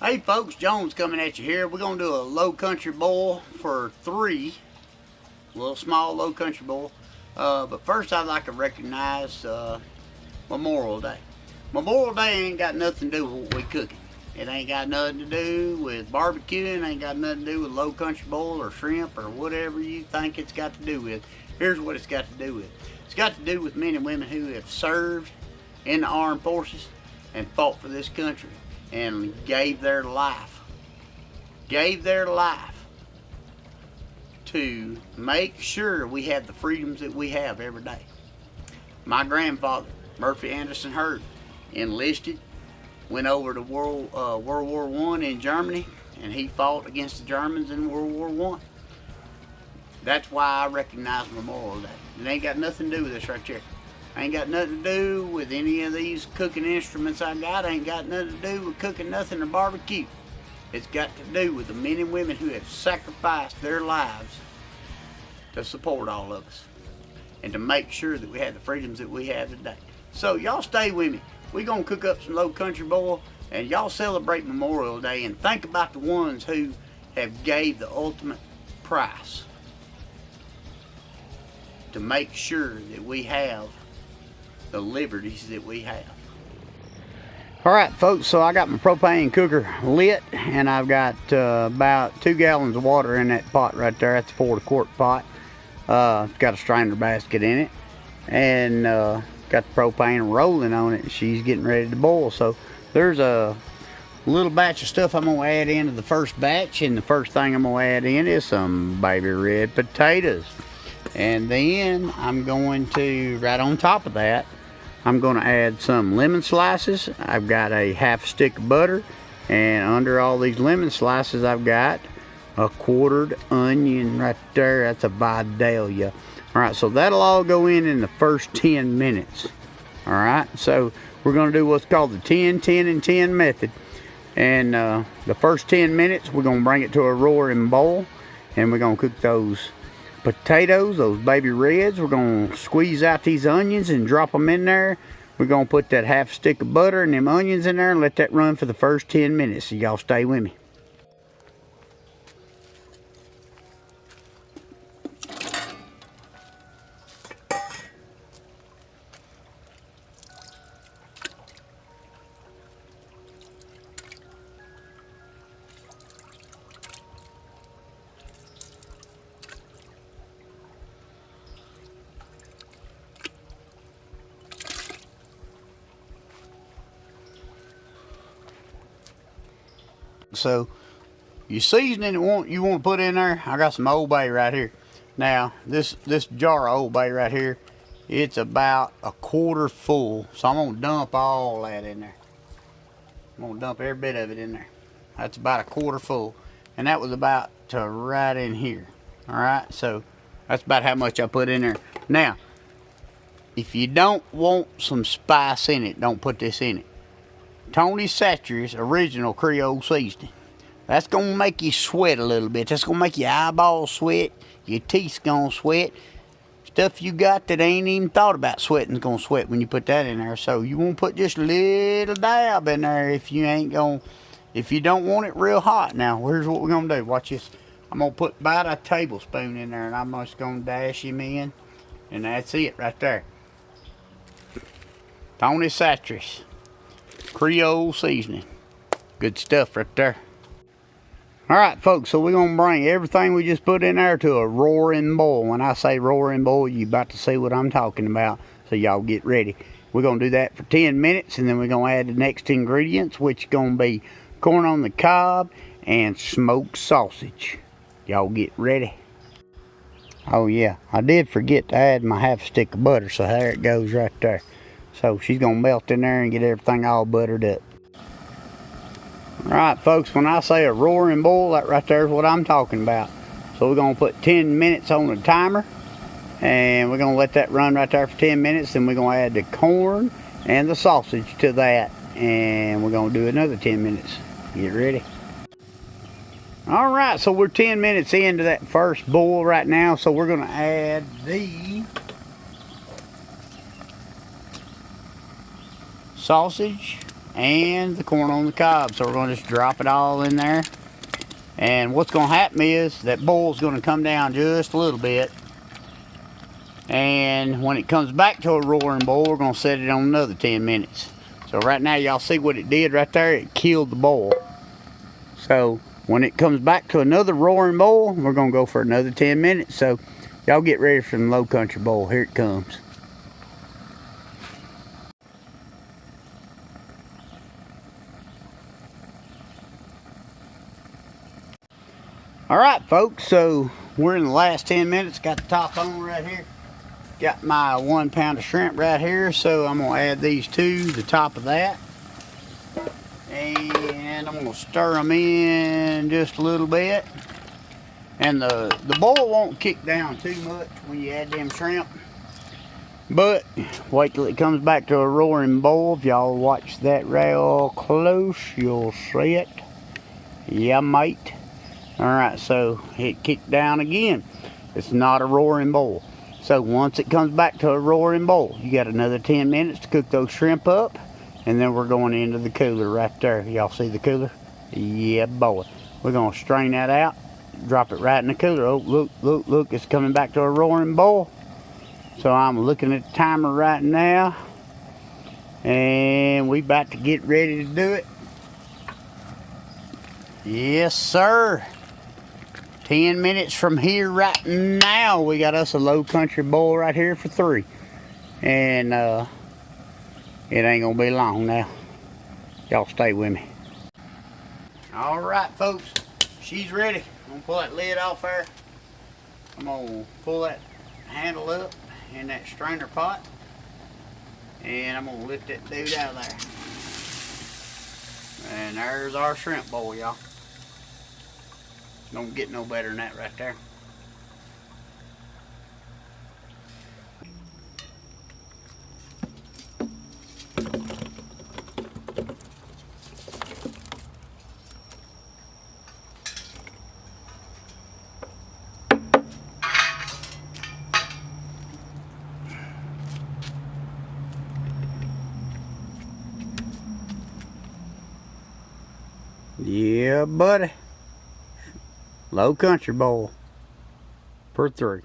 Hey folks, Jones coming at you here. We're going to do a low country boil for 3. A little small low country boil. But first I'd like to recognize Memorial Day. Memorial Day ain't got nothing to do with what we cooking. It ain't got nothing to do with barbecuing. Ain't got nothing to do with low country boil or shrimp or whatever you think it's got to do with. Here's what it's got to do with. It's got to do with men and women who have served in the armed forces and fought for this country and gave their life to make sure we have the freedoms that we have every day. My grandfather, Murphy Anderson Hurd, enlisted, went over to World War I in Germany, and he fought against the Germans in World War I. That's why I recognize Memorial Day. It ain't got nothing to do with this right here. Ain't got nothing to do with any of these cooking instruments I got. Ain't got nothing to do with cooking nothing or barbecue. It's got to do with the men and women who have sacrificed their lives to support all of us and to make sure that we have the freedoms that we have today. So y'all stay with me. We're going to cook up some low country boil and y'all celebrate Memorial Day and think about the ones who have gave the ultimate price to make sure that we have the liberties that we have. Alright folks, so I got my propane cooker lit and I've got about 2 gallons of water in that pot right there. That's a 40-quart pot. It's got a strainer basket in it and got the propane rolling on it. She's getting ready to boil. So there's a little batch of stuff I'm going to add into the first batch, and the first thing I'm going to add in is some baby red potatoes. And then I'm going to, right on top of that, I'm going to add some lemon slices. I've got a half stick of butter, and under all these lemon slices I've got a quartered onion right there. That's a Vidalia. Alright, so that'll all go in the first 10 minutes. Alright, so we're going to do what's called the 10, 10, and 10 method. And the first 10 minutes we're going to bring it to a roaring boil, and we're going to cook those potatoes, those baby reds. We're going to squeeze out these onions and drop them in there. We're going to put that half stick of butter and them onions in there and let that run for the first 10 minutes. So y'all stay with me. So your seasoning you want to put in there, I got some Old Bay right here. Now this jar of Old Bay right here, it's about a quarter full, so I'm going to dump all that in there. I'm going to dump every bit of it in there. That's about a quarter full, and that was about to right in here. Alright, so that's about how much I put in there. Now if you don't want some spice in it, don't put this in it. Tony Chachere's original Creole seasoning. That's going to make you sweat a little bit. That's going to make your eyeballs sweat. Your teeth's going to sweat. Stuff you got that ain't even thought about sweating is going to sweat when you put that in there. So you want to put just a little dab in there if you don't want it real hot. Now, here's what we're going to do. Watch this. I'm going to put about a tablespoon in there, and I'm just going to dash him in. And that's it right there. Tony Chachere's Creole seasoning. Good stuff right there. Alright folks, so we're going to bring everything we just put in there to a roaring boil. When I say roaring boil, you about to see what I'm talking about. So y'all get ready. We're going to do that for 10 minutes, and then we're going to add the next ingredients, which is going to be corn on the cob and smoked sausage. Y'all get ready. Oh yeah, I did forget to add my half stick of butter, so there it goes right there. So she's going to melt in there and get everything all buttered up. Alright folks, when I say a roaring boil, that right there is what I'm talking about. So we're going to put 10 minutes on the timer. And we're going to let that run right there for 10 minutes. Then we're going to add the corn and the sausage to that. And we're going to do another 10 minutes. Get ready. Alright, so we're 10 minutes into that first boil right now. So we're going to add the sausage and the corn on the cob. So we're going to just drop it all in there. And what's going to happen is that boil's going to come down just a little bit. And when it comes back to a roaring boil, we're going to set it on another 10 minutes. So right now, y'all see what it did right there? It killed the boil. So when it comes back to another roaring boil, we're going to go for another 10 minutes. So y'all get ready for the Low Country boil. Here it comes. Alright folks, so we're in the last 10 minutes. Got the top on right here. Got my 1 pound of shrimp right here. So I'm going to add these to the top of that. And I'm going to stir them in just a little bit. And the boil won't kick down too much when you add them shrimp. But wait till it comes back to a roaring boil. If y'all watch that real close, you'll see it. Yeah, mate. Alright, so it kicked down again. It's not a roaring boil. So once it comes back to a roaring boil, you got another 10 minutes to cook those shrimp up. And then we're going into the cooler right there. Y'all see the cooler? Yeah, boy. We're going to strain that out. Drop it right in the cooler. Oh, look, look, look. It's coming back to a roaring boil. So I'm looking at the timer right now. And we about to get ready to do it. Yes, sir. 10 minutes from here right now, we got us a Low Country boil right here for 3. And it ain't gonna be long now. Y'all stay with me. All right, folks, she's ready. I'm gonna pull that lid off there. I'm gonna pull that handle up in that strainer pot. And I'm gonna lift that dude out of there. And there's our shrimp bowl, y'all. Don't get no better than that right there. Yeah, buddy. Low Country boil for 3.